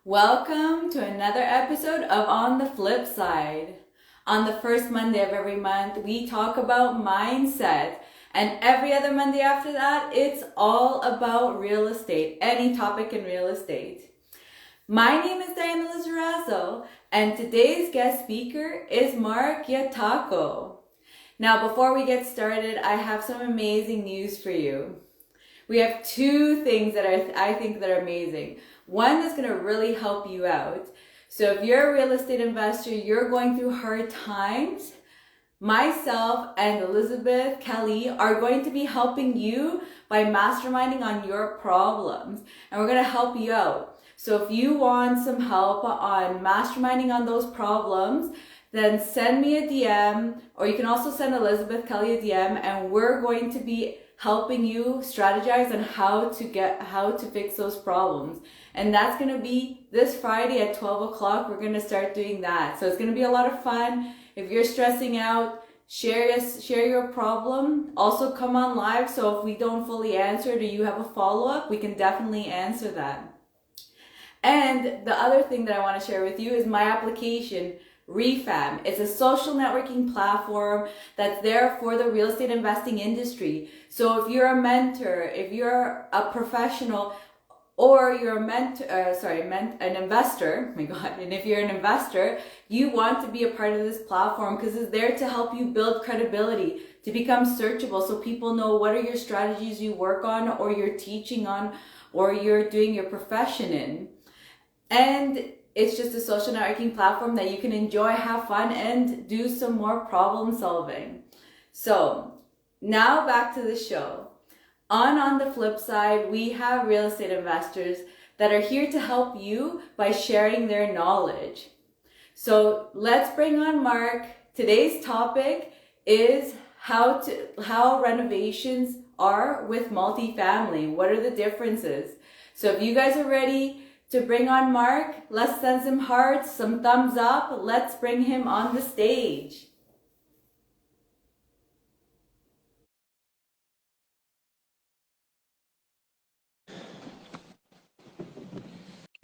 Welcome to another episode of On the Flip Side. On the first Monday of every month, we talk about mindset. And every other Monday after that, it's all about real estate, any topic in real estate. My name is Diana Lizarazo, and today's guest speaker is Mark Yatako. Now, before we get started, I have some amazing news for you. We have two things that I think that are amazing. One that's going to really help you out. So if you're a real estate investor, you're going through hard times, myself and Elizabeth Kelly are going to be helping you by masterminding on your problems. And we're going to help you out. So if you want some help on masterminding on those problems, then send me a DM, or you can also send Elizabeth Kelly a DM, and we're going to be helping you strategize on how to fix those problems. And that's going to be this Friday at 12 o'clock. We're going to start doing that. So it's going to be a lot of fun. If you're stressing out, share your problem. Also come on live. So if we don't fully answer it or you have a follow-up, we can definitely answer that. And the other thing that I want to share with you is my application, Refam. It's a social networking platform that's there for the real estate investing industry. So if you're a mentor, if you're a professional, or you're an investor, oh my God, and if you're an investor, you want to be a part of this platform because it's there to help you build credibility, to become searchable so people know what are your strategies you work on, or you're teaching on, or you're doing your profession in. And it's just a social networking platform that you can enjoy, have fun, and do some more problem solving. So now back to the show. On the flip side, we have real estate investors that are here to help you by sharing their knowledge. So let's bring on Mark. Today's topic is how renovations are with multifamily. What are the differences? So if you guys are ready to bring on Mark, let's send some hearts, some thumbs up. Let's bring him on the stage.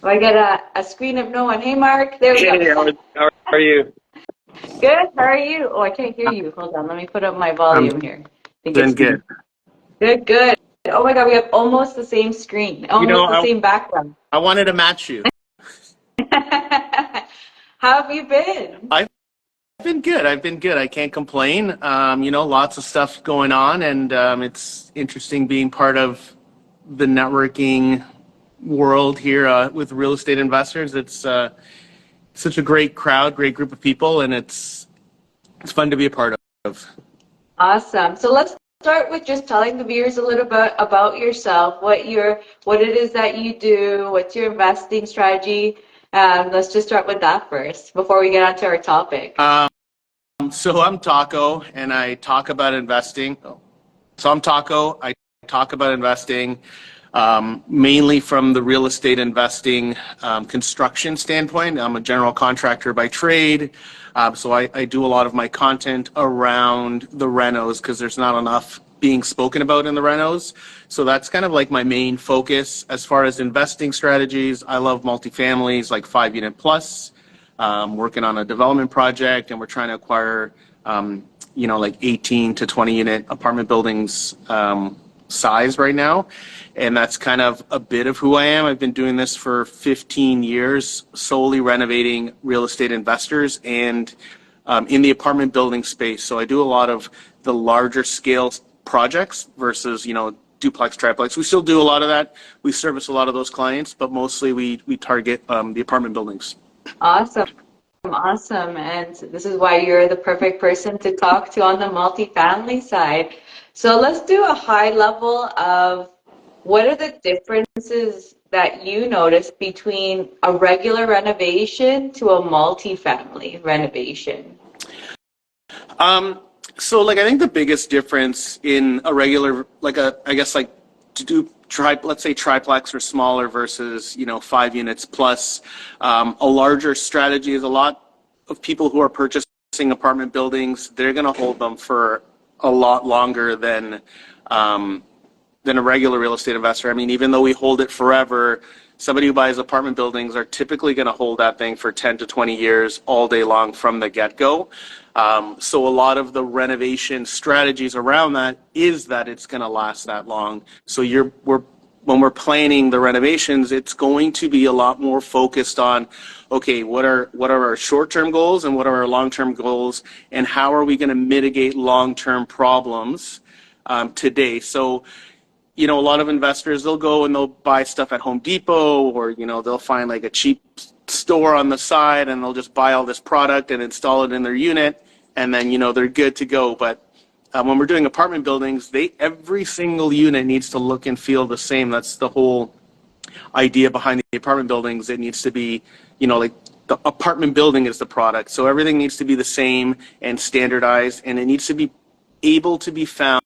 Oh, I get a screen of no one. Hey, Mark. There we go. Hey, how are you? Good. How are you? Oh, I can't hear you. Hold on. Let me put up my volume here. I think Doing it's good. good. Oh my God, we have almost the same screen, almost the same background. I wanted to match you. How have you been? I've been good. I can't complain. Lots of stuff going on, and it's interesting being part of the networking world here with real estate investors. It's such a great crowd, great group of people, and it's fun to be a part of. Awesome. So let's start with just telling the viewers a little bit about yourself, what it is that you do, what's your investing strategy. Let's just start with that first before we get onto our topic. So I'm Taco, and I talk about investing. So I'm Taco. I talk about investing mainly from the real estate investing construction standpoint. I'm a general contractor by trade. So I do a lot of my content around the renos because there's not enough being spoken about in the renos. So that's kind of like my main focus. As far as investing strategies, I love multifamilies like 5-unit plus. Working on a development project, and we're trying to acquire, like 18 to 20 unit apartment buildings size right now. And that's kind of a bit of who I am. I've been doing this for 15 years, solely renovating real estate investors and in the apartment building space. So I do a lot of the larger scale projects versus, duplex, triplex. We still do a lot of that. We service a lot of those clients, but mostly we target the apartment buildings. Awesome. And this is why you're the perfect person to talk to on the multifamily side. So let's do a high level of what are the differences that you notice between a regular renovation to a multifamily renovation? So I think the biggest difference in a regular, to do let's say triplex or smaller versus 5 units plus, a larger strategy is a lot of people who are purchasing apartment buildings. They're going to hold them for a lot longer than a regular real estate investor. I mean, even though we hold it forever, somebody who buys apartment buildings are typically going to hold that thing for 10 to 20 years all day long from the get-go. So a lot of the renovation strategies around that is that it's going to last that long. So when we're planning the renovations, it's going to be a lot more focused on, okay, what are our short-term goals and what are our long-term goals, and how are we going to mitigate long-term problems today? So, a lot of investors, they'll go and they'll buy stuff at Home Depot, or, they'll find like a cheap store on the side and they'll just buy all this product and install it in their unit, and then, they're good to go. But when we're doing apartment buildings, every single unit needs to look and feel the same. That's the whole idea behind the apartment buildings. It needs to be, like the apartment building is the product. So everything needs to be the same and standardized, and it needs to be able to be found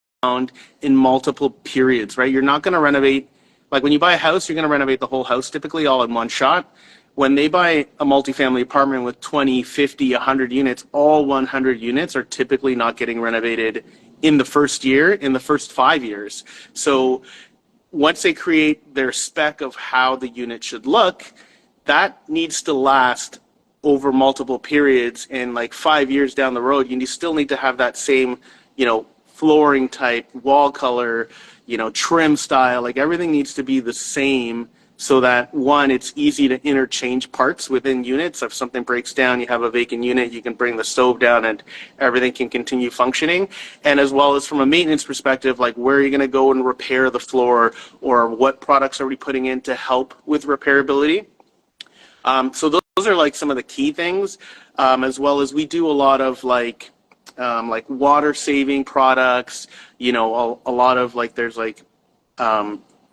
in multiple periods, right? You're not going to renovate, like when you buy a house, you're going to renovate the whole house typically all in one shot. When they buy a multifamily apartment with 20, 50, 100 units, all 100 units are typically not getting renovated in the first year, in the first 5 years. So once they create their spec of how the unit should look, that needs to last over multiple periods. And like 5 years down the road, you still need to have that same, flooring type, wall color, trim style. Like everything needs to be the same, so that one, it's easy to interchange parts within units. If something breaks down, you have a vacant unit, you can bring the stove down and everything can continue functioning. And as well as from a maintenance perspective, like where are you going to go and repair the floor, or what products are we putting in to help with repairability? So those are like some of the key things, as well as we do a lot of like water saving products, a lot of like, there's like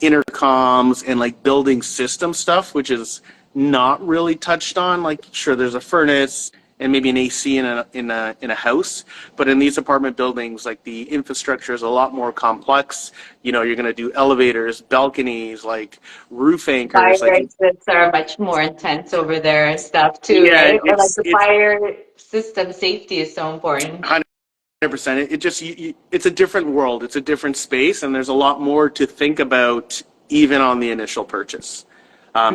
intercoms and like building system stuff, which is not really touched on. Like, sure, there's a furnace and maybe an AC in a house, but in these apartment buildings, like the infrastructure is a lot more complex. You're going to do elevators, balconies, like roof anchors. Fire Like, exits are much more intense over there and stuff too, yeah, right? Or like the it's fire system safety is so important. 100%. It just it's a different world. It's a different space, and there's a lot more to think about even on the initial purchase.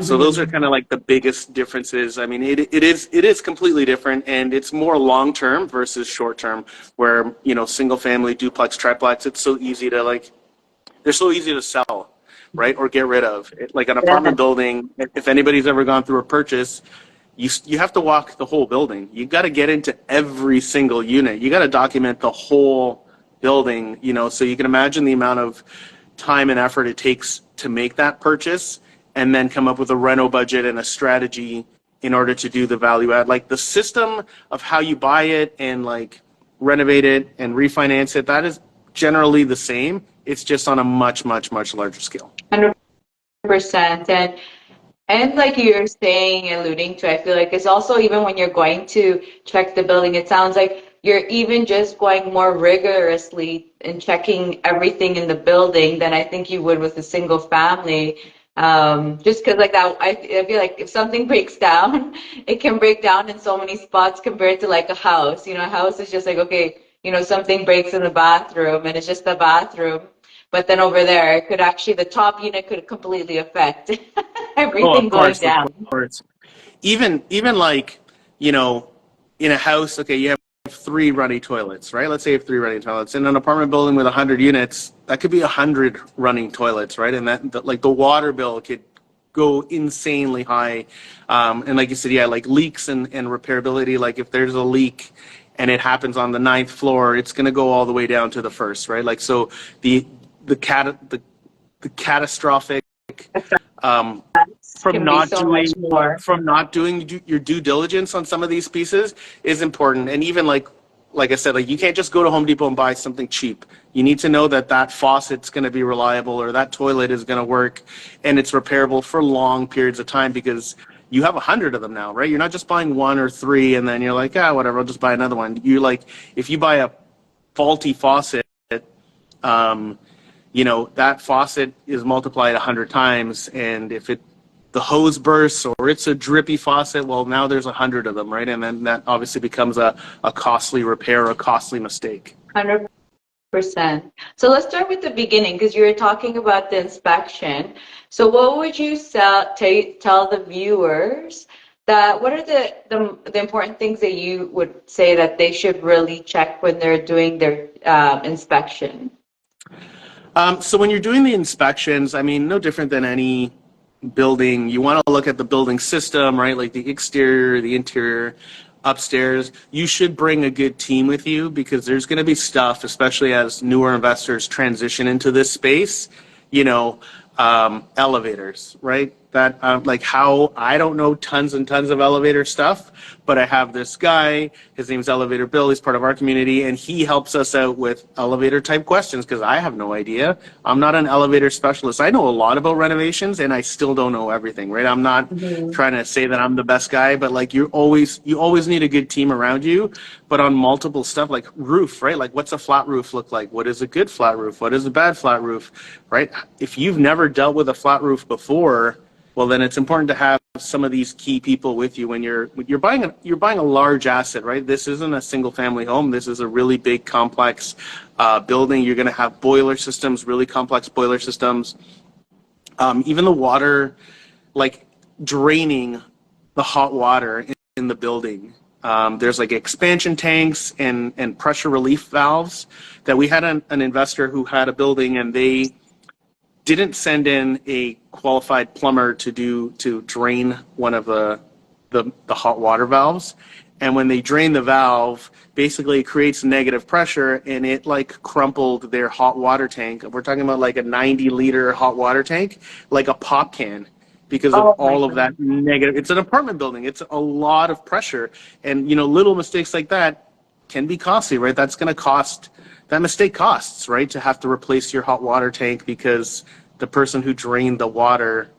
So those are kind of like the biggest differences. I mean, it is completely different, and it's more long term versus short term. Where single family, duplex, triplex, it's so easy to they're so easy to sell, right, or get rid of. Like an Yeah. apartment building, if anybody's ever gone through a purchase, you have to walk the whole building. You got to get into every single unit. You got to document the whole building, so you can imagine the amount of time and effort it takes to make that purchase, and then come up with a reno budget and a strategy in order to do the value add. Like the system of how you buy it and like renovate it and refinance it, that is generally the same. It's just on a much, much, much larger scale. 100%. And like you're saying, alluding to, I feel like it's also even when you're going to check the building, it sounds like you're even just going more rigorously in checking everything in the building than I think you would with a single family. Just because like that, I feel like if something breaks down, it can break down in so many spots compared to like a house. A house is just like, okay, something breaks in the bathroom and it's just the bathroom. But then over there, it could actually, the top unit could completely affect Oh, everything of going course, of down. course. Even like, in a house, okay, you have 3 running toilets, right? Let's say you have 3 running toilets. In an apartment building with 100 units, that could be 100 running toilets, right? And like the water bill could go insanely high. And like you said, yeah, like leaks and repairability, like if there's a leak and it happens on the 9th floor, it's going to go all the way down to the first, right? Like, so the catastrophic, um, from Can be not so much doing more. your due diligence on some of these pieces is important. And even like I said, like you can't just go to Home Depot and buy something cheap. You need to know that faucet's going to be reliable, or that toilet is going to work, and it's repairable for long periods of time, because you have 100 of them now, right? You're not just buying 1 or 3 and then you're like, whatever, I'll just buy another one. You like, if you buy a faulty faucet, that faucet is multiplied 100 times, and if the hose bursts or it's a drippy faucet, well, now there's 100 of them, right? And then that obviously becomes a costly repair, or a costly mistake. 100%. Percent. So let's start with the beginning because you were talking about the inspection. So what would you tell the viewers that what are the important things that you would say that they should really check when they're doing their inspection? So when you're doing the inspections, I mean, no different than any building, you want to look at the building system, right? Like the exterior, the interior, upstairs. You should bring a good team with you because there's going to be stuff, especially as newer investors transition into this space, you know, elevators, right? That like how I don't know tons and tons of elevator stuff, but I have this guy. His name's Elevator Bill. He's part of our community, and he helps us out with elevator type questions because I have no idea. I'm not an elevator specialist. I know a lot about renovations, and I still don't know everything. Right? I'm not trying to say that I'm the best guy, but like you always need a good team around you. But on multiple stuff like roof, right? Like what's a flat roof look like? What is a good flat roof? What is a bad flat roof? Right? If you've never dealt with a flat roof before, well, then it's important to have some of these key people with you when you're buying a large asset, right? This isn't a single family home. This is a really big, complex building. You're going to have boiler systems, really complex boiler systems. Even the water, like draining the hot water in the building. There's like expansion tanks and pressure relief valves that we had an investor who had a building and they didn't send in a qualified plumber to drain one of the hot water valves. And when they drain the valve, basically it creates negative pressure and it like crumpled their hot water tank. We're talking about like a 90-liter hot water tank, like a pop can, because of Oh my all of God. that negative. It's an apartment building. It's a lot of pressure. And, little mistakes like that can be costly, right? That mistake costs, right? To have to replace your hot water tank because the person who drained the water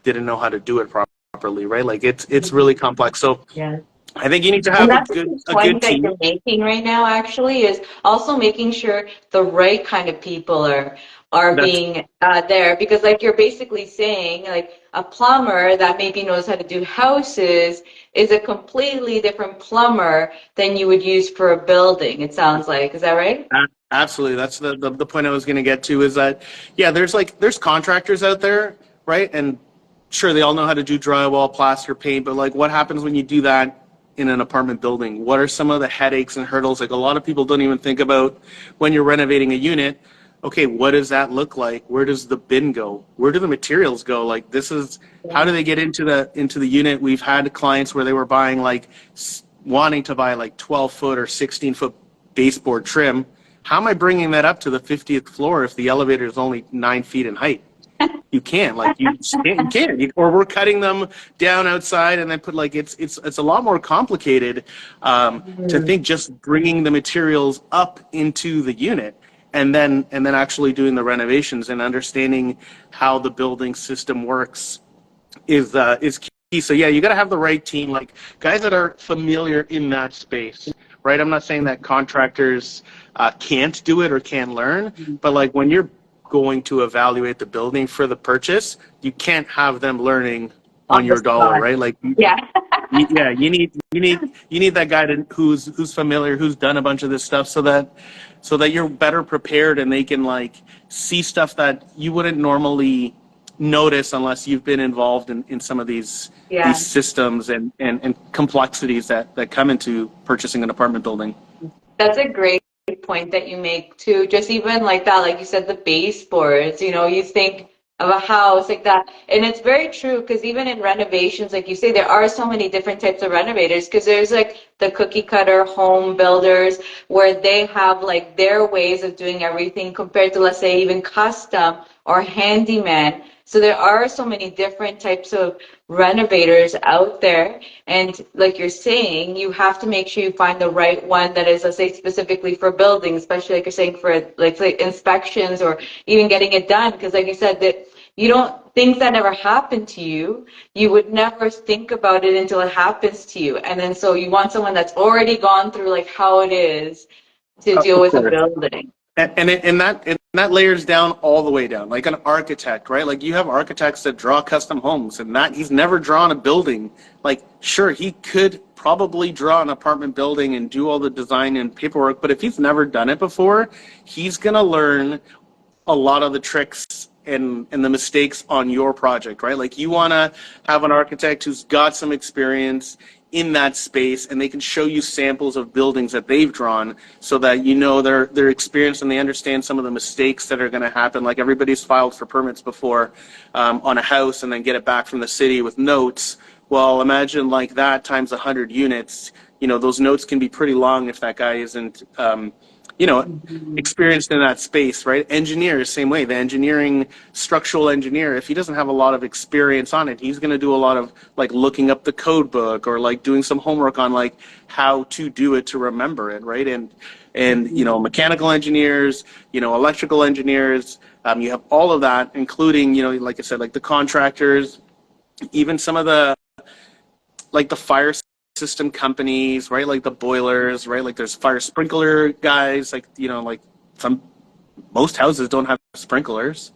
didn't know how to do it properly, right? Like it's really complex. So Yeah. I think you need to And have a that's a good good a good point that you're team. making right now, actually, is also making sure the right kind of people are That's being there. Because like you're basically saying, like a plumber that maybe knows how to do houses is a completely different plumber than you would use for a building, it sounds like. Is that right? absolutely that's the point I was going to get to is that yeah, there's contractors out there, right? And sure, they all know how to do drywall, plaster, paint, but like what happens when you do that in an apartment building? What are some of the headaches and hurdles? Like a lot of people don't even think about when you're renovating a unit. Okay, what does that look like? Where does the bin go? Where do the materials go? Like this is how do they get into the unit? We've had clients where they were buying like wanting to buy like 12-foot or 16-foot baseboard trim. How am I bringing that up to the 50th floor if the elevator is only 9 feet in height? You can't, like you can't, or we're cutting them down outside and then put like it's a lot more complicated to Mhm. think just bringing the materials up into the unit and then actually doing the renovations and understanding how the building system works is key. So yeah, you got to have the right team, like guys that are familiar in that space, right? I'm not saying that contractors can't do it or can learn, but like when you're going to evaluate the building for the purchase, you can't have them learning On on the your dollar, spot. right? Like Yeah. yeah, you need that guy who's familiar, who's done a bunch of this stuff, so that you're better prepared and they can like see stuff that you wouldn't normally notice unless you've been involved in some of these Yeah. systems and complexities that come into purchasing an apartment building. That's a great point that you make too. Just even like that, like you said, the baseboards, you think of a house like that. And it's very true because even in renovations, like you say, there are so many different types of renovators because there's like the cookie cutter home builders where they have like their ways of doing everything compared to, let's say, even custom or handyman. So there are so many different types of renovators out there. And like you're saying, you have to make sure you find the right one that is, let's say, specifically for building, especially like you're saying for like say inspections or even getting it done. Because like you said, that you don't things that never happen to you, you would never think about it until it happens to you. And then so you want someone that's already gone through like how it is to deal Of with a course. building. And that layers down all the way down, like an architect, right? Like you have architects that draw custom homes, and that he's never drawn a building. Like, sure, he could probably draw an apartment building and do all the design and paperwork, but if he's never done it before, he's going to learn a lot of the tricks and the mistakes on your project, right? Like you want to have an architect who's got some experience in that space and they can show you samples of buildings that they've drawn so that you know they're experienced and they understand some of the mistakes that are going to happen. Like everybody's filed for permits before on a house and then get it back from the city with notes. Well, imagine like that times 100 units. You know, those notes can be pretty long if that guy isn't you know, experienced in that space, right? Engineers, same way. The engineering, structural engineer, if he doesn't have a lot of experience on it, he's going to do a lot of like looking up the code book or like doing some homework on like how to do it to remember it, right? And you know, mechanical engineers, you know, electrical engineers, you have all of that, including, you know, like I said, like the contractors, even some of the like the fire system companies, right? Like the boilers, right? Like there's fire sprinkler guys, like, you know, like most houses don't have sprinklers,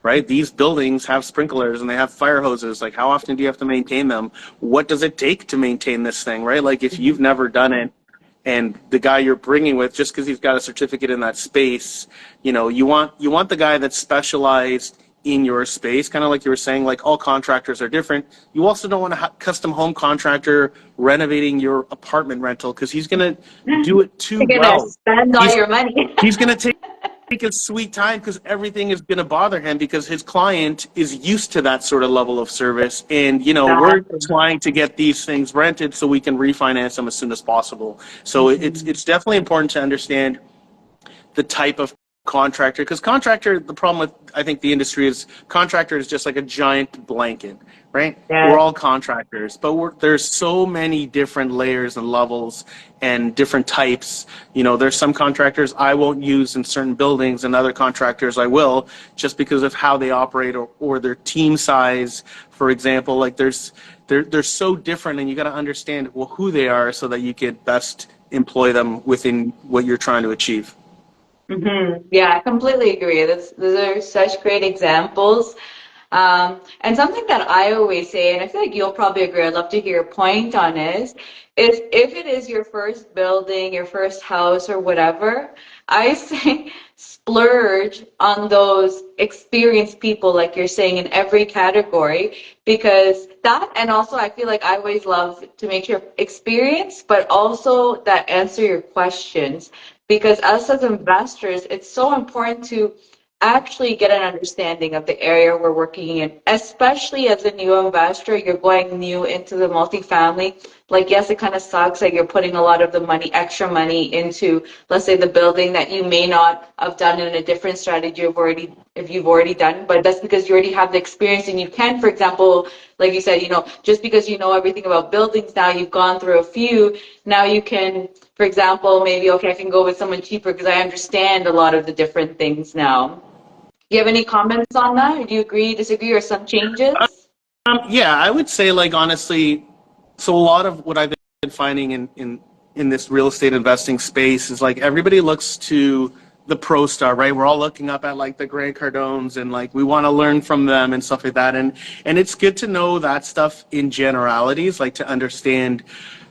right? These buildings have sprinklers and they have fire hoses. Like how often do you have to maintain them? What does it take to maintain this thing, right? Like if you've never done it and the guy you're bringing with, just because he's got a certificate in that space, you know, you want the guy that's specialized in your space, kind of like you were saying, like all contractors are different. You also don't want a custom home contractor renovating your apartment rental because he's going to do it too You're gonna well. spend all He's your money. he's going to take his sweet time because everything is going to bother him because his client is used to that sort of level of service. And, you know, we're Exactly. trying to get these things rented so we can refinance them as soon as possible. So it's definitely important to understand the type of contractor, because contractor, the problem with I think the industry is contractor is just like a giant blanket, right? Yeah. We're all contractors, but there's so many different layers and levels and different types. You know, there's some contractors I won't use in certain buildings and other contractors I will, just because of how they operate or their team size, for example. Like they're so different, and you got to understand well who they are so that you could best employ them within what you're trying to achieve. Yeah, I completely agree. Those are such great examples. And something that I always say, and I feel like you'll probably agree, I'd love to hear your point on is if it is your first building, your first house or whatever, I say splurge on those experienced people, like you're saying, in every category, because that, and also I feel like I always love to make sure experience, but also that answer your questions. Because us as investors, it's so important to actually get an understanding of the area we're working in, especially as a new investor. You're going new into the multifamily. Like, yes, it kind of sucks that you're putting a lot of the money, extra money into, let's say, the building that you may not have done in a different strategy if you've already done, but that's because you already have the experience and you can, for example, like you said, you know, just because you know everything about buildings now, you've gone through a few, now you can, for example, maybe, okay, I can go with someone cheaper because I understand a lot of the different things now. Do you have any comments on that? Or do you agree, disagree, or some changes? Yeah, I would say like honestly, so a lot of what I've been finding in this real estate investing space is like everybody looks to the pro star, right? We're all looking up at like the Grant Cardones and like we want to learn from them and stuff like that. And it's good to know that stuff in generalities, like to understand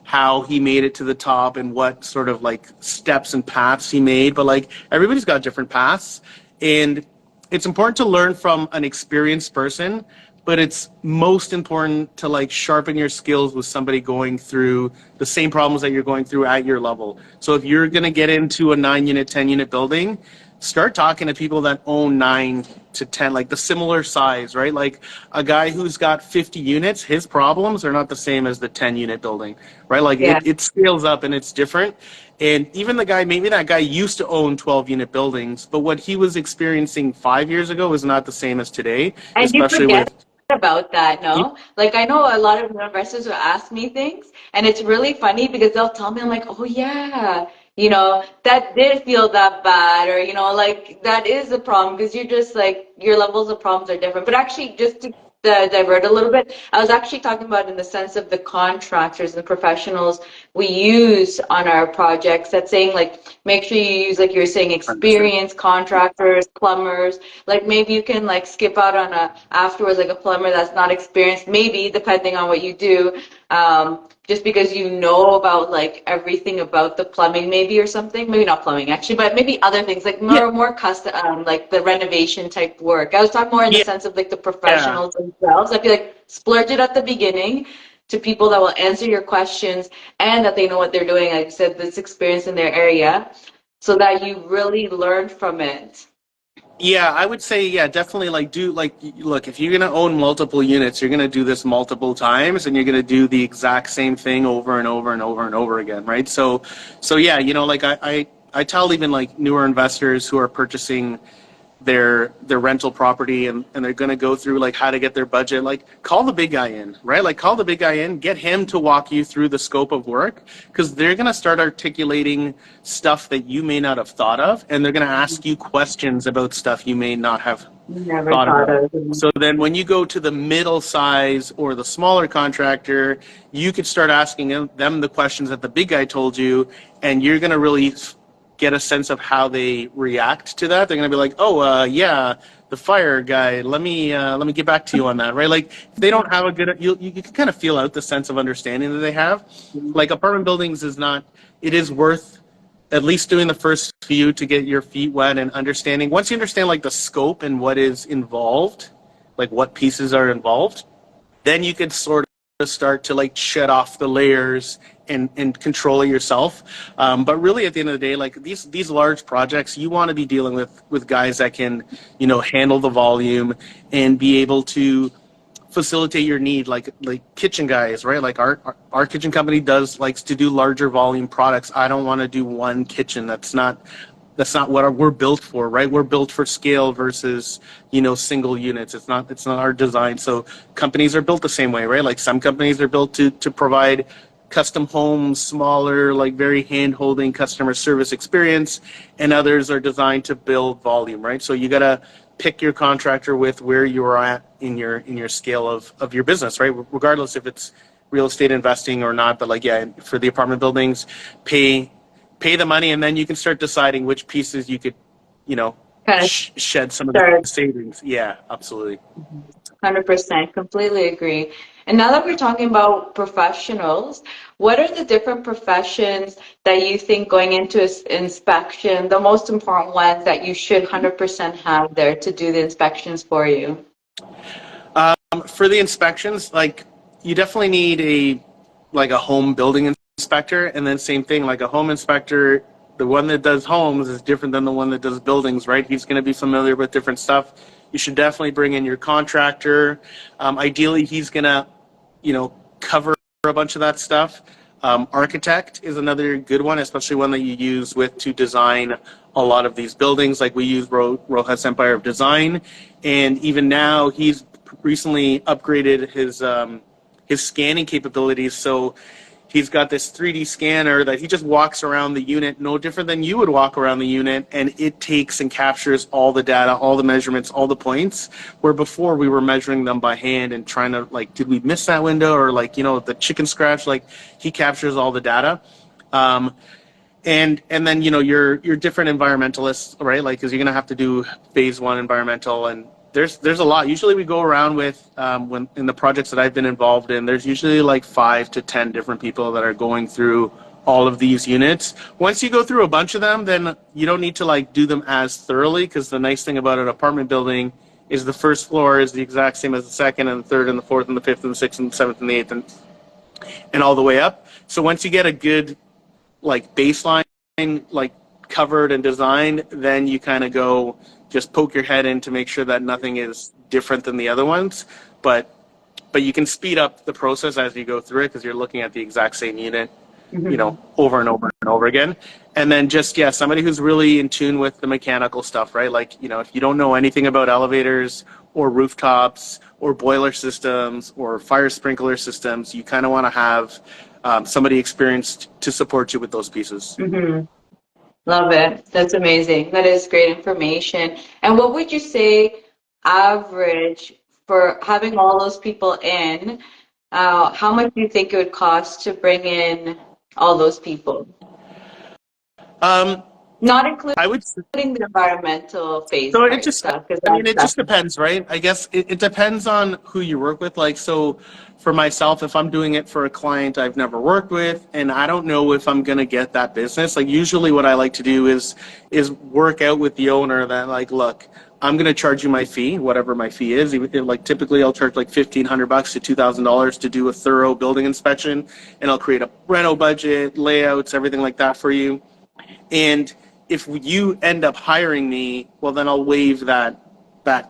how he made it to the top and what sort of like steps and paths he made. But like everybody's got different paths. And it's important to learn from an experienced person, but it's most important to like sharpen your skills with somebody going through the same problems that you're going through at your level. So if you're going to get into a 9 unit, 10 unit building, start talking to people that own 9 to 10, like the similar size, right? Like a guy who's got 50 units, his problems are not the same as the 10 unit building, right? Like Yeah. it scales up and it's different. And even the guy, maybe that guy used to own 12 unit buildings, but what he was experiencing 5 years ago is not the same as today, And you especially forget with. about that, no? Like I know a lot of investors will ask me things, and it's really funny because they'll tell me, I'm like, oh yeah, you know, that did feel that bad, or you know, like that is a problem because you're just like your levels of problems are different. But actually, just to divert a little bit, I was actually talking about in the sense of the contractors and professionals we use on our projects. That's saying like make sure you use like you're saying Understood. experienced contractors, plumbers. Like maybe you can like skip out on a afterwards like a plumber that's not experienced, maybe depending on what you do. just because you know about like everything about the plumbing maybe or something? Maybe not plumbing actually, but maybe other things like Yeah, more custom, like the renovation type work. I was talking more in the yeah, sense of like the yeah. professionals themselves. I feel like splurge it at the beginning to people that will answer your questions and that they know what they're doing. Like I said, this experience in their area, so that you really learn from it. Yeah, I would say, yeah, definitely like do like look, if you're gonna own multiple units, you're gonna do this multiple times and you're gonna do the exact same thing over and over and over and over again, right? So yeah, like I tell even like newer investors who are purchasing their rental property and they're going to go through like how to get their budget, like call the big guy in, right? Like call the big guy in, get him to walk you through the scope of work, because they're going to start articulating stuff that you may not have thought of, and they're going to ask you questions about stuff you may not have Never thought thought about. of it. So then when you go to the middle size or the smaller contractor, you could start asking them the questions that the big guy told you, and you're going to really get a sense of how they react to that. They're going to be like, "Oh, yeah, the fire guy. Let me get back to you on that." Right? Like if they don't have a good, you can kind of feel out the sense of understanding that they have. Like apartment buildings is not. It is worth at least doing the first few to get your feet wet and understanding. Once you understand like the scope and what is involved, like what pieces are involved, then you could sort of start to like shed off the layers and control it yourself. But really, at the end of the day, like these large projects, you want to be dealing with guys that can, handle the volume and be able to facilitate your need, like kitchen guys, right? Like our kitchen company does likes to do larger volume products. I don't want to do one kitchen. That's not what we're built for, right? We're built for scale versus single units. It's not our design. So companies are built the same way, right? Like some companies are built to provide custom homes, smaller, like very hand holding customer service experience, and others are designed to build volume, right? So you gotta pick your contractor with where you're at in your scale of your business, right? Regardless if it's real estate investing or not. But like, yeah, for the apartment buildings, pay the money, and then you can start deciding which pieces you could, you know, Kind of shed some of the start. savings. Yeah, absolutely. 100%, completely agree. And now that we're talking about professionals, what are the different professions that you think going into inspection, the most important ones that you should 100% have there to do the inspections for you? For the inspections, like you definitely need a home building inspector, and then same thing, like a home inspector. The one that does homes is different than the one that does buildings, right? He's going to be familiar with different stuff. You should definitely bring in your contractor. Ideally, he's going to, cover a bunch of that stuff. Architect is another good one, especially one that you use with to design a lot of these buildings. Like we use Rojas Empire of Design, and even now he's recently upgraded his scanning capabilities. So he's got this 3D scanner that he just walks around the unit, no different than you would walk around the unit, and it takes and captures all the data, all the measurements, all the points. Where before we were measuring them by hand and trying to like, did we miss that window, or like the chicken scratch? Like he captures all the data. Um, and then your different environmentalists, right? Like because you're gonna have to do phase one environmental, and there's a lot. Usually we go around with when in the projects that I've been involved in, there's usually like 5 to 10 different people that are going through all of these units. Once you go through a bunch of them, then you don't need to like do them as thoroughly, because the nice thing about an apartment building is the first floor is the exact same as the second and the third and the fourth and the fifth and the sixth and the seventh and the eighth and all the way up. So once you get a good like baseline like covered and designed, then you kind of go just poke your head in to make sure that nothing is different than the other ones. But you can speed up the process as you go through it, because you're looking at the exact same unit, Mhm. over and over and over again. And then just, yeah, somebody who's really in tune with the mechanical stuff, right? Like, if you don't know anything about elevators or rooftops or boiler systems or fire sprinkler systems, you kind of want to have somebody experienced to support you with those pieces. Mhm. Love it. That's amazing. That is great information. And what would you say average for having all those people in? How much do you think it would cost to bring in all those people? Not including I would. the environmental phase So it part just, stuff, because I mean, that's it just separate. depends, right? I guess it depends on who you work with. Like, so for myself, if I'm doing it for a client I've never worked with and I don't know if I'm going to get that business, like usually what I like to do is work out with the owner that like, look, I'm going to charge you my fee, whatever my fee is. Like typically I'll charge like $1,500 to $2,000 to do a thorough building inspection, and I'll create a reno budget, layouts, everything like that for you. And if you end up hiring me, well, then I'll waive that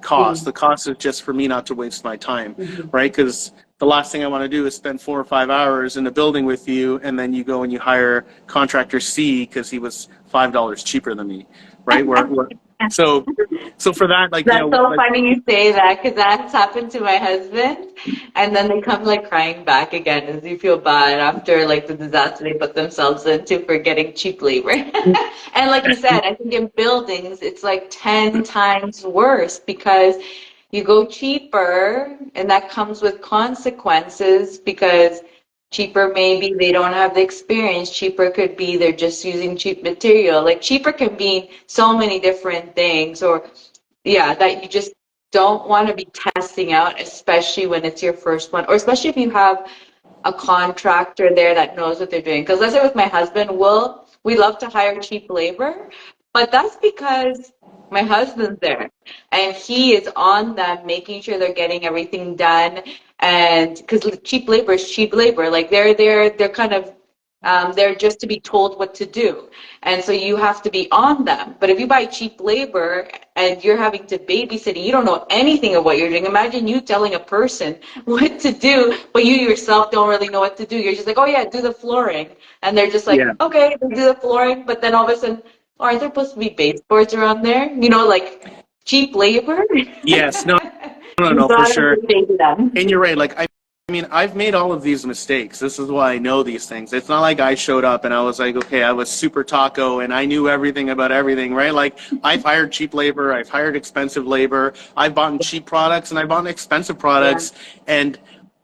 cost. The cost is just for me not to waste my time, right? Because the last thing I want to do is spend 4 or 5 hours in a building with you, and then you go and you hire contractor C because he was $5 cheaper than me, right? So, so for that, like, That's so like, funny you say that, because that's happened to my husband, and then they come like crying back again as you feel bad after like the disaster they put themselves into for getting cheap labor. And like you said, I think in buildings it's like 10 times worse because you go cheaper and that comes with consequences, because cheaper maybe they don't have the experience. Cheaper could be they're just using cheap material. Like cheaper can mean so many different things, or yeah, that you just don't want to be testing out, especially when it's your first one, or especially if you have a contractor there that knows what they're doing. Because let's say with my husband, we love to hire cheap labor, but that's because my husband's there and he is on them, making sure they're getting everything done. And because cheap labor is cheap labor, like they're kind of they're just to be told what to do. And so you have to be on them. But if you buy cheap labor and you're having to babysit and you don't know anything of what you're doing, imagine you telling a person what to do, but you yourself don't really know what to do. You're just like, oh yeah, do the flooring. And they're just yeah, like, okay, they do the flooring. But then all of a sudden, oh, aren't there supposed to be baseboards around there? You know, like cheap labor. yes, no, no, You no, for gotta sure. say to them. And you're right. Like, I mean, I've made all of these mistakes. This is why I know these things. It's not like I showed up and I was like, okay, I was super taco and I knew everything about everything, right? Like, I've hired cheap labor, I've hired expensive labor, I've bought cheap products and I bought expensive Yeah, products. And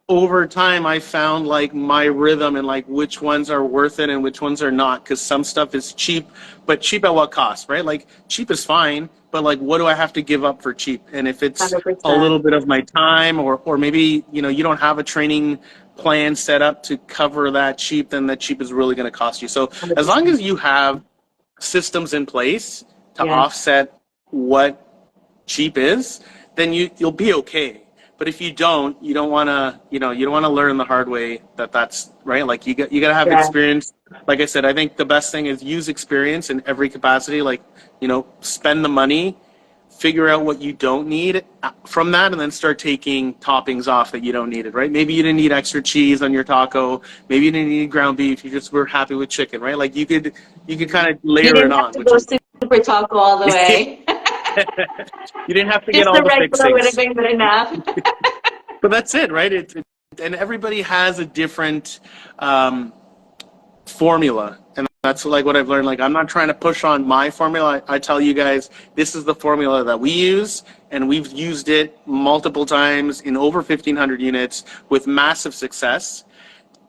over time, I found like my rhythm and like which ones are worth it and which ones are not. Because some stuff is cheap, but cheap at what cost, right? Like, cheap is fine, but like, what do I have to give up for cheap? And if it's a 100%. little bit of my time, or maybe you don't have a training plan set up to cover that cheap, then that cheap is really going to cost you. So as long 100%. as you have systems in place to Yeah. offset what cheap is, then you'll be okay. But if you don't, you don't want to, you don't want to learn the hard way that's right. Like, you got to have Yeah. experience. Like I said, I think the best thing is use experience in every capacity. Like, spend the money, figure out what you don't need from that, and then start taking toppings off that you don't need it, right? Maybe you didn't need extra cheese on your taco. Maybe you didn't need ground beef. You just were happy with chicken, right? Like, you could kind of You layer it didn't have on, to which go is super taco all the way. you didn't have to get Just all the the regular would have fixings. been good enough. But that's it, right? And everybody has a different um, formula, and that's like what I've learned. Like, I'm not trying to push on my formula. I tell you guys, this is the formula that we use, and we've used it multiple times in over 1,500 units with massive success.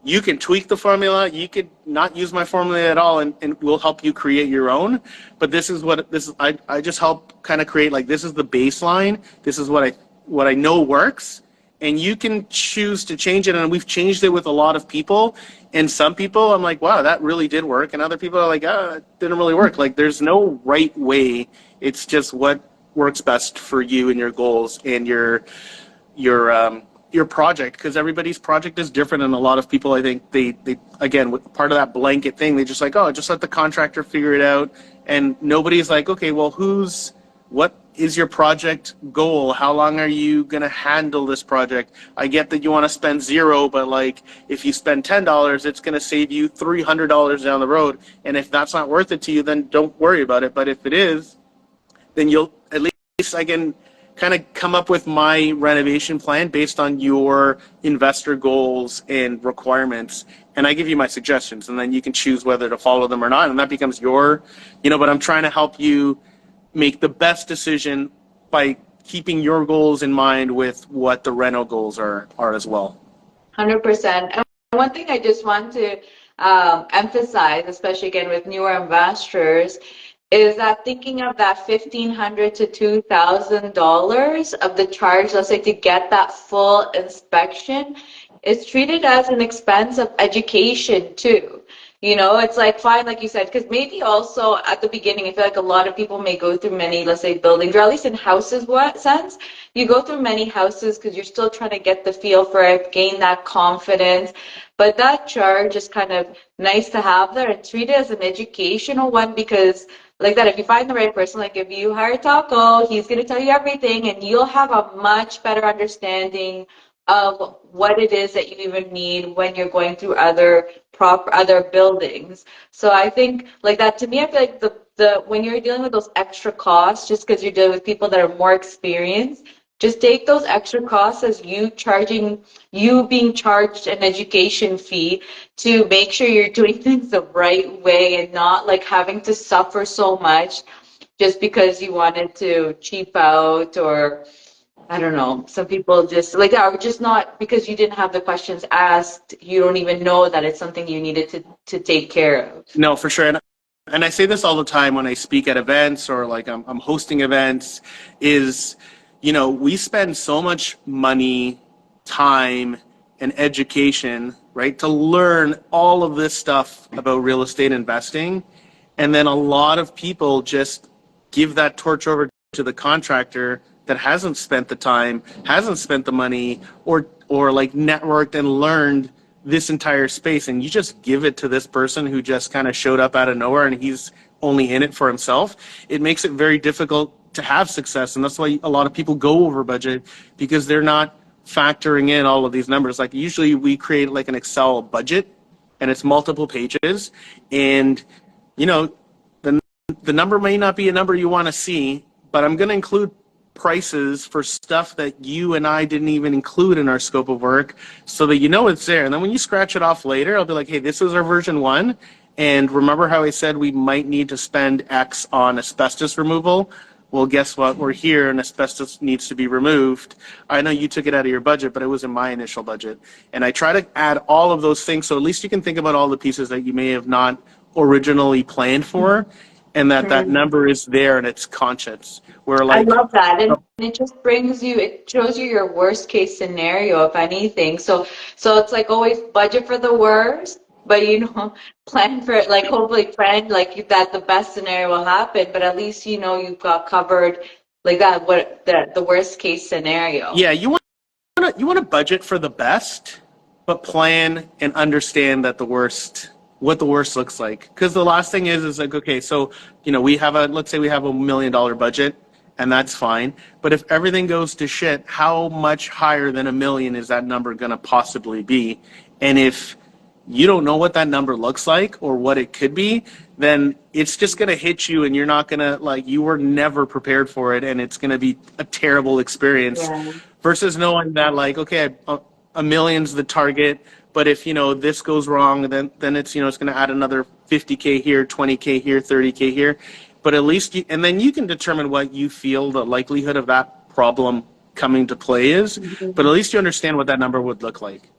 You can tweak the formula. You could not use my formula at all, and we'll help you create your own. But this is what this is. I just help kind of create, like, this is the baseline. This is what I know works, and you can choose to change it. And we've changed it with a lot of people. And some people, I'm like, wow, that really did work. And other people are like, it didn't really work. Like, there's no right way. It's just what works best for you and your goals and your project, because everybody's project is different, and a lot of people, I think, they again, with part of that blanket thing, they just like, oh, just let the contractor figure it out. And nobody's like, okay, well, what is your project goal? How long are you going to handle this project? I get that you want to spend zero, but like, if you spend $10, it's going to save you $300 down the road. And if that's not worth it to you, then don't worry about it. But if it is, then you'll at least, I can kind of come up with my renovation plan based on your investor goals and requirements. And I give you my suggestions, and then you can choose whether to follow them or not. And that becomes but I'm trying to help you make the best decision by keeping your goals in mind with what the reno goals are as well. 100%. And one thing I just want to emphasize, especially again with newer investors, is that thinking of that $1,500 to $2,000 of the charge, let's say to get that full inspection, is treated as an expense of education too. You know, it's like fine, like you said, because maybe also at the beginning, I feel like a lot of people may go through many, let's say, buildings, or at least in houses, what sense? You go through many houses because you're still trying to get the feel for it, gain that confidence. But that charge is kind of nice to have there and treat it as an educational one because like that, if you find the right person, like if you hire Taco, he's going to tell you everything and you'll have a much better understanding of what it is that you even need when you're going through other buildings. So I think like that to me, I feel like the when you're dealing with those extra costs, just because you're dealing with people that are more experienced, just take those extra costs as you being charged an education fee to make sure you're doing things the right way and not like having to suffer so much just because you wanted to cheap out or I don't know. Some people just like that, or just not because you didn't have the questions asked, you don't even know that it's something you needed to take care of. No, for sure. And I say this all the time when I speak at events or like I'm hosting events is, we spend so much money, time, and education, right, to learn all of this stuff about real estate investing. And then a lot of people just give that torch over to the contractor that hasn't spent the time, hasn't spent the money, or like networked and learned this entire space, and you just give it to this person who just kind of showed up out of nowhere and he's only in it for himself. It makes it very difficult to have success, and that's why a lot of people go over budget because they're not factoring in all of these numbers. Like usually we create like an Excel budget and it's multiple pages, and you know the the number may not be a number you want to see, but I'm going to include prices for stuff that you and I didn't even include in our scope of work so that you know it's there. And then when you scratch it off later, I'll be like, hey, this is our version 1. And remember how I said we might need to spend X on asbestos removal? Well, guess what? We're here and asbestos needs to be removed. I know you took it out of your budget, but it was in my initial budget. And I try to add all of those things so at least you can think about all the pieces that you may have not originally planned for, and that number is there and it's conscious. Where I like, love that. And it just it shows you your worst case scenario, if anything. So it's like always budget for the worst, but plan for it, like hopefully plan like that the best scenario will happen, but at least you've got covered like that, what the worst case scenario. yeah, you want to budget for the best, but plan and understand that what the worst looks like. Because the last thing is like, okay, so let's say we have $1 million budget, and that's fine. But if everything goes to shit, how much higher than 1 million is that number going to possibly be? And if you don't know what that number looks like or what it could be, then it's just going to hit you and you're not going to you were never prepared for it, and it's going to be a terrible experience Yeah. versus knowing that okay, a million's the target, but if this goes wrong, then it's it's going to add another 50K here, 20K here, 30K here, but at least and then you can determine what you feel the likelihood of that problem coming to play is, but at least you understand what that number would look like.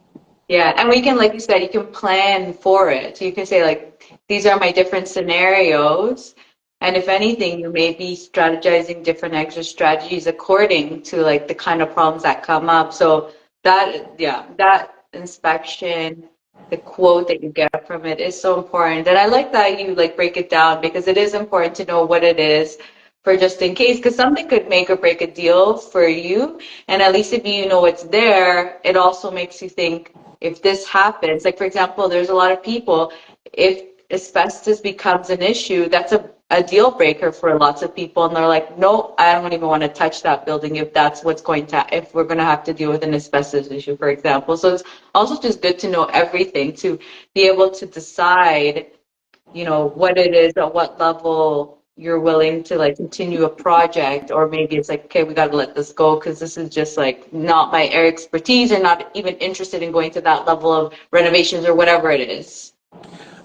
Yeah, and we can, like you said, you can plan for it. So you can say, like, these are my different scenarios. And if anything, you may be strategizing different exit strategies according to like the kind of problems that come up. So that inspection, the quote that you get from it is so important. And I like that you like break it down because it is important to know what it is for just in case, because something could make or break a deal for you. And at least if you know it's there, it also makes you think if this happens, like for example, there's a lot of people, if asbestos becomes an issue, that's a deal breaker for lots of people. And they're like, no, I don't even want to touch that building if that's if we're going to have to deal with an asbestos issue, for example. So it's also just good to know everything to be able to decide, what it is, at what level you're willing to like continue a project, or maybe it's like, okay, we got to let this go because this is just like not my area expertise and not even interested in going to that level of renovations or whatever it is.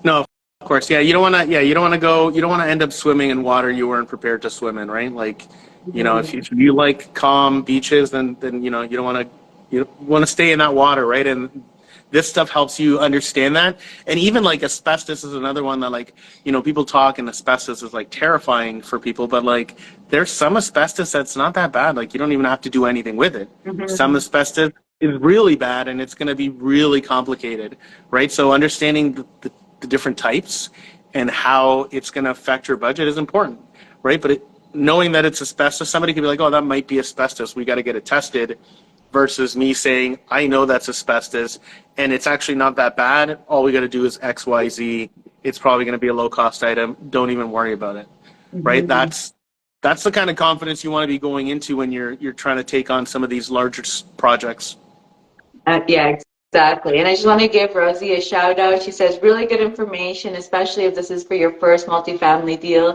No, of course, yeah. You don't want to end up swimming in water you weren't prepared to swim in, right? Like, if you like calm beaches, then you don't want to stay in that water, right? And This stuff helps you understand that. And even like asbestos is another one that, like, people talk and asbestos is like terrifying for people, but like there's some asbestos that's not that bad. Like you don't even have to do anything with it. Some asbestos is really bad and it's going to be really complicated, right? So understanding the different types and how it's going to affect your budget is important, right? But knowing that it's asbestos, somebody could be like, oh, that might be asbestos. We got to get it tested. Versus me saying, I know that's asbestos and it's actually not that bad. All we got to do is X, Y, Z. It's probably going to be a low cost item. Don't even worry about it, right? That's the kind of confidence you want to be going into when you're trying to take on some of these larger projects. Yeah, exactly. And I just want to give Rosie a shout out. She says really good information, especially if this is for your first multifamily deal.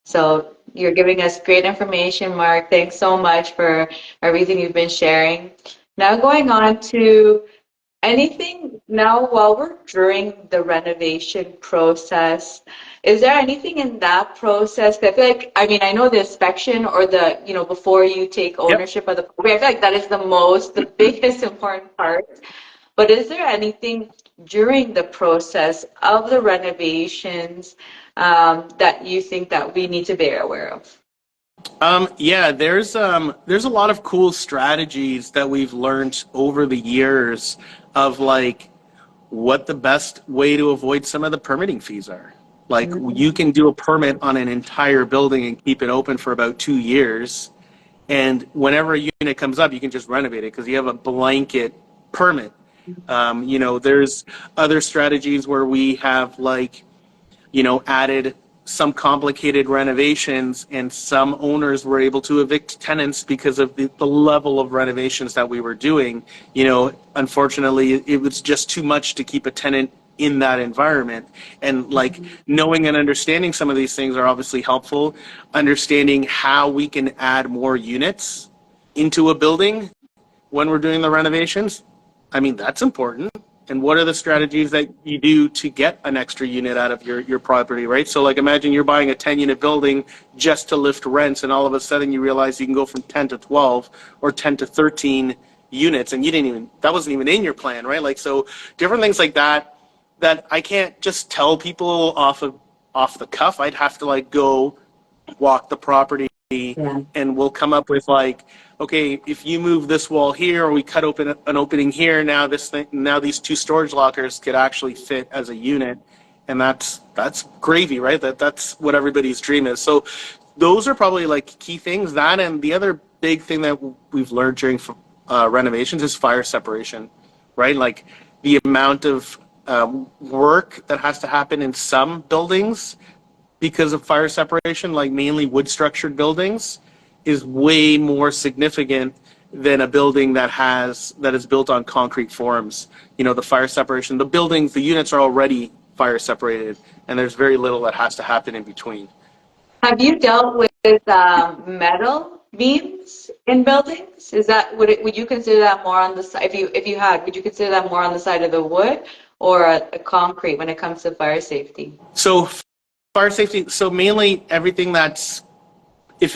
So you're giving us great information, Mark. Thanks so much for everything you've been sharing. Now going on to anything now while we're during the renovation process, is there anything in that process that I feel like, I mean, I know the inspection or before you take ownership of the property, I feel like that is the biggest important part. But is there anything during the process of the renovations that you think that we need to be aware of? Yeah, there's a lot of cool strategies that we've learned over the years of like what the best way to avoid some of the permitting fees are. Like you can do a permit on an entire building and keep it open for about 2 years. And whenever a unit comes up, you can just renovate it because you have a blanket permit. There's other strategies where we have like, added some complicated renovations and some owners were able to evict tenants because of the level of renovations that we were doing. Unfortunately, it was just too much to keep a tenant in that environment. And like knowing and understanding some of these things are obviously helpful. Understanding how we can add more units into a building when we're doing the renovations, I mean, that's important. And what are the strategies that you do to get an extra unit out of your property, right? So like imagine you're buying a 10-unit building just to lift rents and all of a sudden you realize you can go from 10 to 12 or 10 to 13 units and that wasn't even in your plan, right? Like, so different things like that I can't just tell people off the cuff. I'd have to like go walk the property and we'll come up with like, okay, if you move this wall here or we cut open an opening here, now these two storage lockers could actually fit as a unit, and that's gravy, right? That's what everybody's dream is. So those are probably like key things. That and the other big thing that we've learned during renovations is fire separation, right? Like the amount of work that has to happen in some buildings because of fire separation, like mainly wood structured buildings, is way more significant than a building that is built on concrete forms. The fire separation, the units are already fire separated, and there's very little that has to happen in between. Have you dealt with metal beams in buildings? Would you consider that more on the side? Would you consider that more on the side of the wood or a concrete when it comes to fire safety? So fire safety. So mainly everything that's if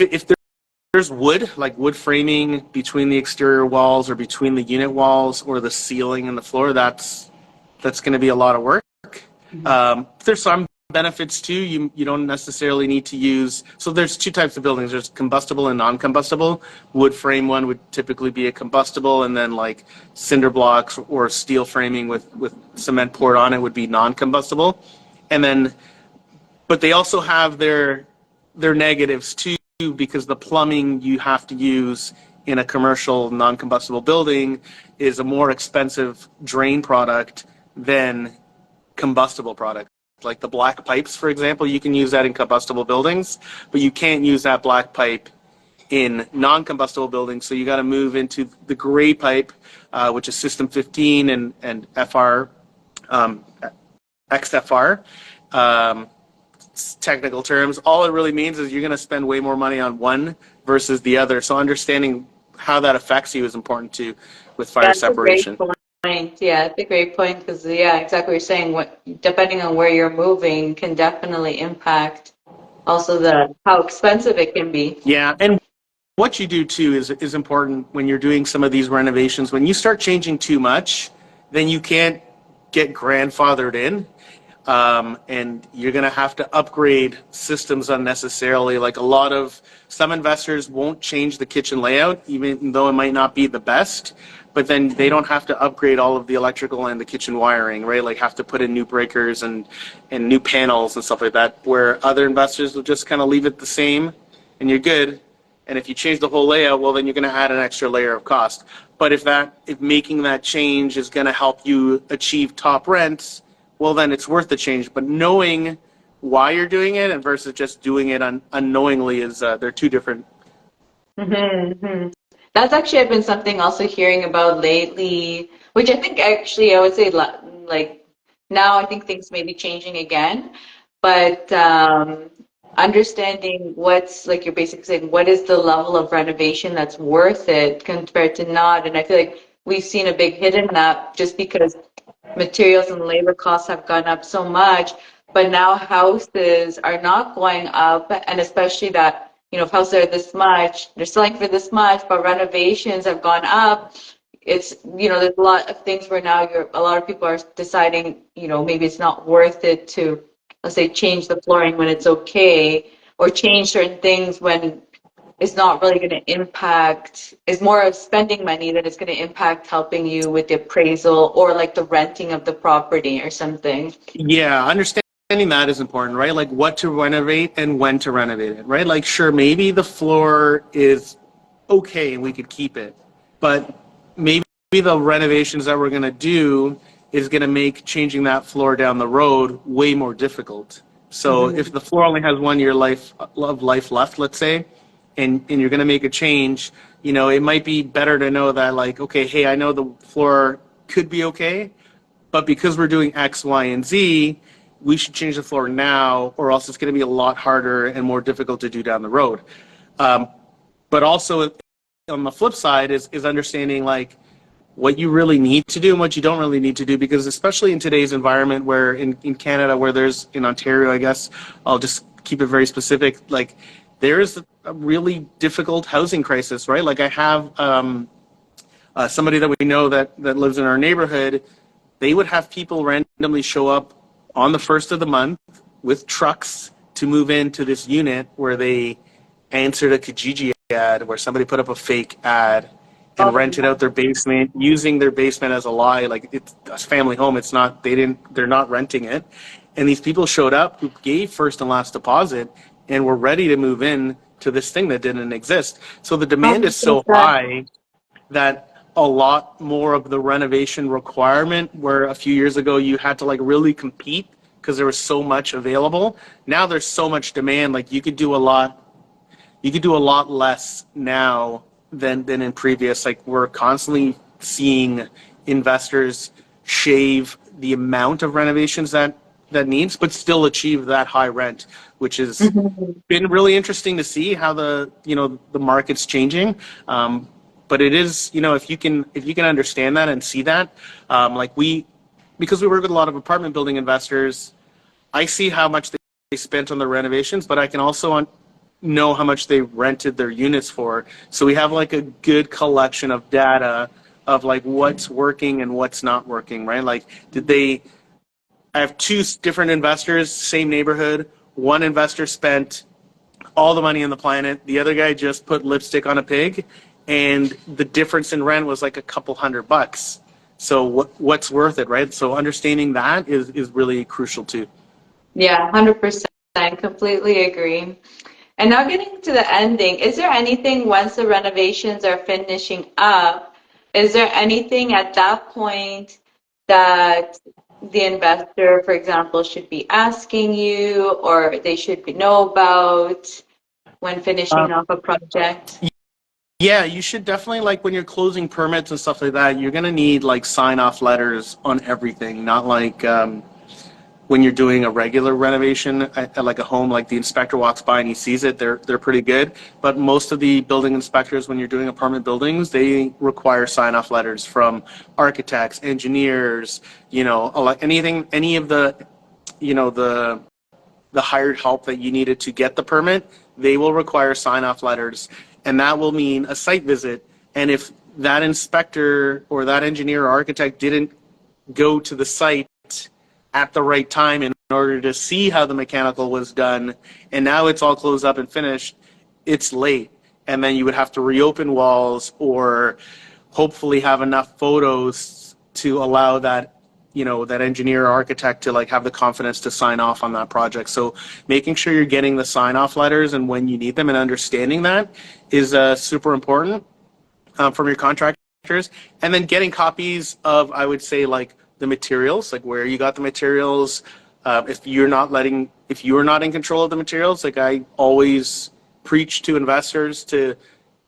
there's wood, like wood framing between the exterior walls or between the unit walls or the ceiling and the floor, that's going to be a lot of work. There's some benefits too. You don't necessarily need to use. So there's two types of buildings. There's combustible and non-combustible. Wood frame one would typically be a combustible, and then like cinder blocks or steel framing with cement poured on it would be non-combustible. And then, but they also have their negatives too, because the plumbing you have to use in a commercial non-combustible building is a more expensive drain product than combustible product. Like the black pipes, for example, you can use that in combustible buildings, but you can't use that black pipe in non-combustible buildings. So you got to move into the gray pipe, which is System 15 and FR, XFR. Technical terms, all it really means is you're going to spend way more money on one versus the other. So understanding how that affects you is important too with fire separation. That's a great point. Yeah, it's a great point because, yeah, exactly what you're saying. Depending on where you're moving can definitely impact also how expensive it can be. Yeah, and what you do too is important when you're doing some of these renovations. When you start changing too much, then you can't get grandfathered in. And you're going to have to upgrade systems unnecessarily. Like some investors won't change the kitchen layout, even though it might not be the best, but then they don't have to upgrade all of the electrical and the kitchen wiring, right? Like have to put in new breakers and new panels and stuff like that, where other investors will just kind of leave it the same and you're good. And if you change the whole layout, well, then you're going to add an extra layer of cost. But if making that change is going to help you achieve top rents, well, then it's worth the change. But knowing why you're doing it and versus just doing it unknowingly they're two different. Mm-hmm. That's actually I've been something also hearing about lately, which I think actually I would say like now I think things may be changing again, but understanding what's like you're basically saying what is the level of renovation that's worth it compared to not, and I feel like we've seen a big hit in that just because materials and labor costs have gone up so much, but now houses are not going up, and especially that, if houses are this much, they're selling for this much, but renovations have gone up. It's, there's a lot of things where now a lot of people are deciding, maybe it's not worth it to, let's say, change the flooring when it's okay, or change certain things when it's not really going to impact, it's more of spending money than it's going to impact helping you with the appraisal or like the renting of the property or something. Yeah, understanding that is important, right? Like what to renovate and when to renovate it, right? Like, sure, maybe the floor is okay and we could keep it, but maybe the renovations that we're going to do is going to make changing that floor down the road way more difficult. So Mm-hmm. if the floor only has 1 year of life left, let's say, and you're going to make a change, it might be better to know that, like, okay, hey, I know the floor could be okay, but because we're doing X, Y, and Z, we should change the floor now, or else it's going to be a lot harder and more difficult to do down the road. But also, on the flip side, is understanding like what you really need to do and what you don't really need to do, because especially in today's environment, where in Canada, where there's in Ontario, I guess I'll just keep it very specific. Like there is a really difficult housing crisis, right? Like I have somebody that we know that lives in our neighborhood. They would have people randomly show up on the first of the month with trucks to move into this unit where they answered a Kijiji ad, where somebody put up a fake ad and Oh, rented out their basement, using their basement as a lie. Like it's a family home. It's not, they're not renting it. And these people showed up who gave first and last deposit and were ready to move in to this thing that didn't exist. So the demand is so 100%. high that a lot more of the renovation requirement, where a few years ago you had to like really compete because there was so much available. Now there's so much demand. Like you could do a lot less now than in previous. Like we're constantly seeing investors shave the amount of renovations that needs, but still achieve that high rent, which has Mhm. been really interesting to see how the market's changing. But it is, if you can understand that and see that, like because we work with a lot of apartment building investors, I see how much they spent on the renovations, but I can also know how much they rented their units for. So we have like a good collection of data of like what's working and what's not working, right? Like, I have two different investors, same neighborhood. One investor spent all the money on the planet. The other guy just put lipstick on a pig, and the difference in rent was like a couple $100. So what's worth it, right? So understanding that is really crucial too. Yeah, 100%. Completely agree. And now getting to the ending, is there anything once the renovations are finishing up, is there anything at that point that the investor, for example, should be asking you or they should know about when finishing off a project? Yeah, you should definitely, like, when you're closing permits and stuff like that, you're gonna need like sign off letters on everything, not like when you're doing a regular renovation at like a home, like the inspector walks by and he sees it, they're pretty good. But most of the building inspectors, when you're doing apartment buildings, they require sign off letters from architects, engineers, anything, any of the, the hired help that you needed to get the permit, they will require sign-off letters, and that will mean a site visit. And if that inspector or that engineer or architect didn't go to the site at the right time in order to see how the mechanical was done, and now it's all closed up and finished, it's late. And then you would have to reopen walls or hopefully have enough photos to allow that, that engineer or architect to like have the confidence to sign off on that project. So making sure you're getting the sign off letters and when you need them and understanding that is super important from your contractors. And then getting copies of, I would say, like the materials, like where you got the materials. If you're not in control of the materials, like I always preach to investors to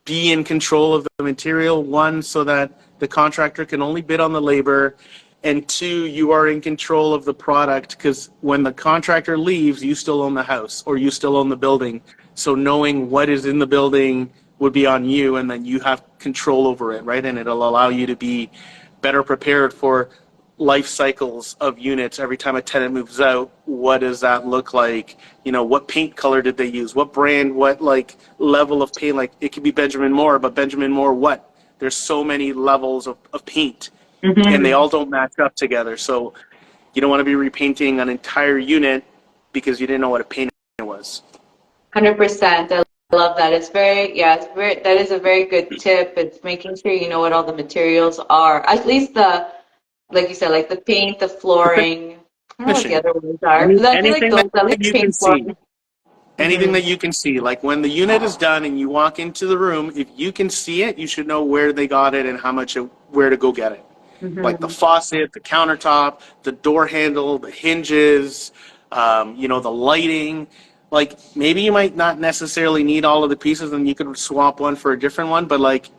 be in control of the material. One, so that the contractor can only bid on the labor, and two, you are in control of the product, because when the contractor leaves, you still own the house or you still own the building. So knowing what is in the building would be on you, and then you have control over it, right? And it'll allow you to be better prepared for life cycles of units. Every time a tenant moves out, what does that look like? What paint color did they use? What brand, what like level of paint? Like it could be Benjamin Moore, but Benjamin Moore what? There's so many levels of paint, and they all don't match up together. So you don't want to be repainting an entire unit because you didn't know what a paint was. 100%. I love that. That is a very good tip. It's making sure you know what all the materials are. At least like you said, like the paint, the flooring. I don't know what the other ones are. But I feel like Anything those, at least that you can paint, see. flooring. Anything that you can see, like when the unit is done and you walk into the room, if you can see it, you should know where they got it and where to go get it. Like the faucet, the countertop, the door handle, the hinges, the lighting. Like maybe you might not necessarily need all of the pieces and you could swap one for a different one, but like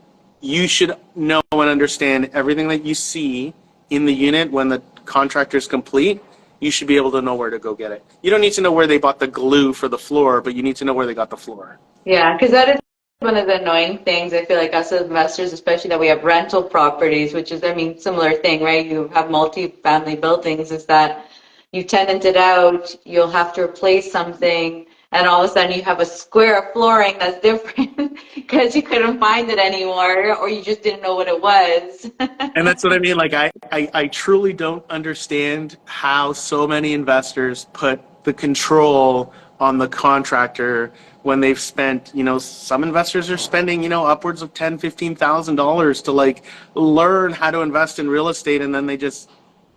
you should know and understand everything that you see in the unit when the contractor is complete. You should be able to know where to go get it. You don't need to know where they bought the glue for the floor, but you need to know where they got the floor. Yeah, because that is one of the annoying things. I feel like us as investors, especially that we have rental properties, which is, I mean, similar thing, right? You have multi-family buildings, is that you tenant it out, you'll have to replace something, and all of a sudden you have a square of flooring that's different because you couldn't find it anymore, or you just didn't know what it was. And that's what I mean. Like, I truly don't understand how so many investors put the control on the contractor when they've spent, some investors are spending, upwards of $10,000-$15,000 to like learn how to invest in real estate. And then they just,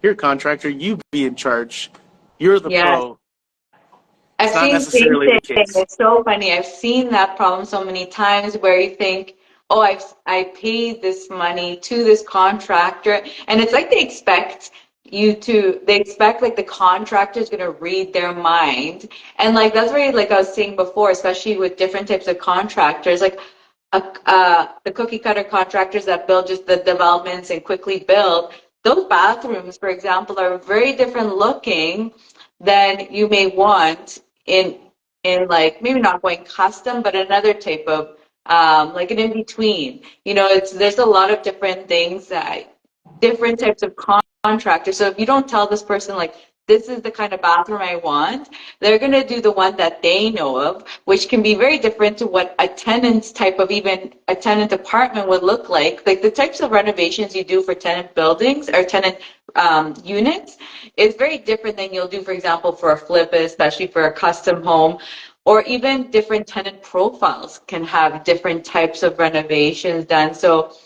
here, contractor, you be in charge. You're the Yeah. pro. I've It's not seen the same necessarily thing. the case. It's so funny. I've seen that problem so many times where you think, oh, I paid this money to this contractor, and it's like they expect like the contractor is going to read their mind, and like that's where like I was saying before, especially with different types of contractors, like the cookie cutter contractors that build just the developments and quickly build. Those bathrooms, for example, are very different looking than you may want in like maybe not going custom, but another type of like an in between. There's a lot of different things that different types of contractors. So if you don't tell this person like this is the kind of bathroom I want, they're going to do the one that they know of, which can be very different to what a tenant's type of even a tenant apartment would look like. Like the types of renovations you do for tenant buildings or tenant units is very different than you'll do, for example, for a flip, especially for a custom home. Or even different tenant profiles can have different types of renovations done. So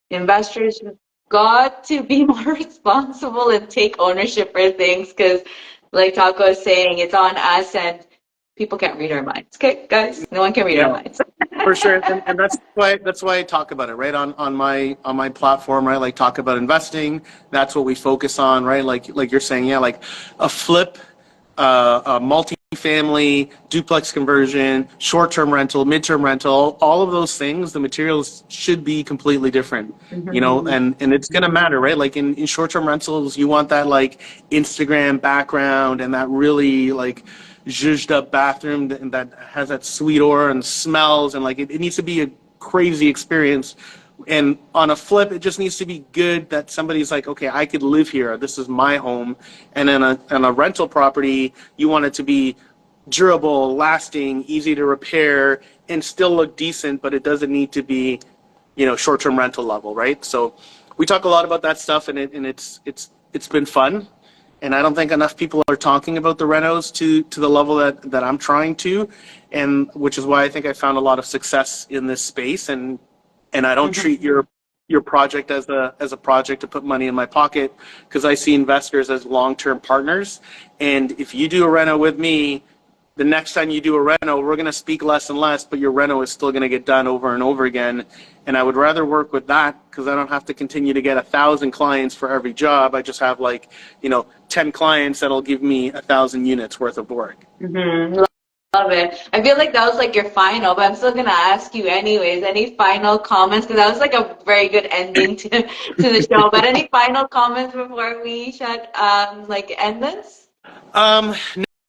investors got to be more responsible and take ownership for things because, like Taco is saying, it's on us and people can't read our minds. Okay, guys, no one can read our No, minds. for sure. And that's why I talk about it, right? On my platform, right? Like talk about investing. That's what we focus on, right? Like you're saying, yeah, like a flip, a multi-family, duplex conversion, short-term rental, mid-term rental, all of those things, the materials should be completely different, and it's going to matter, right? Like in short-term rentals, you want that like Instagram background and that really like zhuzhed up bathroom that has that sweet aura and smells, and like it needs to be a crazy experience. And on a flip, it just needs to be good that somebody's like, okay, I could live here. This is my home. And in a rental property, you want it to be durable, lasting, easy to repair, and still look decent, but it doesn't need to be, short-term rental level, right? So we talk a lot about that stuff, and it's it's been fun. And I don't think enough people are talking about the renos to the level that I'm trying to, and which is why I think I found a lot of success in this space. And I don't treat your project as a project to put money in my pocket, because I see investors as long-term partners. And if you do a reno with me, the next time you do a reno, we're going to speak less and less, but your reno is still going to get done over and over again. And I would rather work with that, because I don't have to continue to get 1,000 clients for every job. I just have 10 clients that'll give me 1,000 units worth of work. Mm-hmm. Love it. I feel like that was like your final, but I'm still gonna ask you anyways. Any final comments? Because that was like a very good ending to the show. But any final comments before we should end this? Um,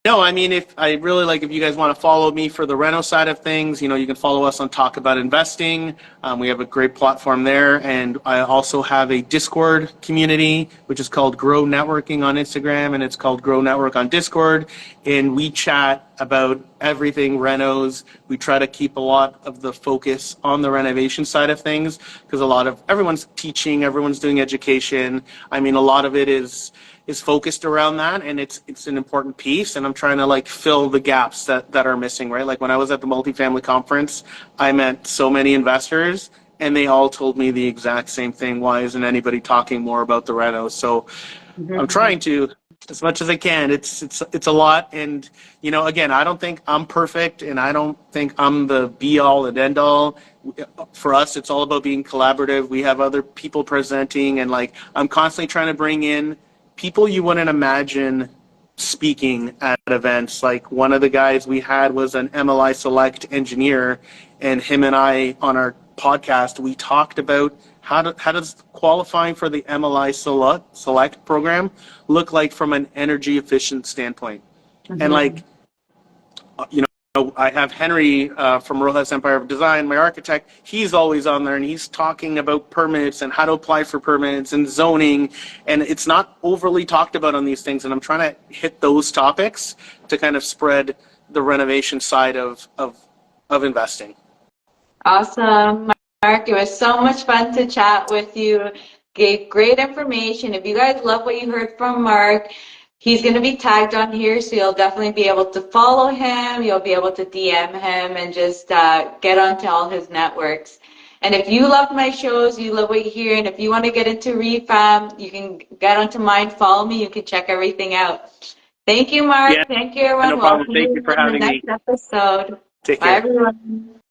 no, I mean, if you guys want to follow me for the reno side of things, you can follow us on Talk About Investing. We have a great platform there. And I also have a Discord community, which is called Grow Networking on Instagram, and it's called Grow Network on Discord. And we chat about everything renos. We try to keep a lot of the focus on the renovation side of things, because everyone's teaching, everyone's doing education. I mean, a lot of it is focused around that, and it's an important piece, and I'm trying to fill the gaps that are missing, right? Like when I was at the multifamily conference, I met so many investors, and they all told me the exact same thing. Why isn't anybody talking more about the renos? So I'm trying to, as much as I can. It's a lot, and again, I don't think I'm perfect, and I don't think I'm the be all and end all. For us, it's all about being collaborative. We have other people presenting, and I'm constantly trying to bring in people you wouldn't imagine speaking at events. Like one of the guys we had was an MLI Select engineer, and him and I on our podcast, we talked about how does qualifying for the MLI Select program look like from an energy efficient standpoint. And I have Henry from Rojas Empire of Design, my architect. He's always on there, and he's talking about permits and how to apply for permits and zoning. And it's not overly talked about on these things. And I'm trying to hit those topics to kind of spread the renovation side of investing. Awesome, Mark. It was so much fun to chat with you. Gave great information. If you guys love what you heard from Mark, he's going to be tagged on here, so you'll definitely be able to follow him. You'll be able to DM him and just get onto all his networks. And if you love my shows, you love what you hear, and if you want to get into Refam, you can get onto mine, follow me. You can check everything out. Thank you, Mark. Yeah, Thank you, everyone. no We'll problem. see Thank you you for in the having me. next episode. Take Bye, care. everyone.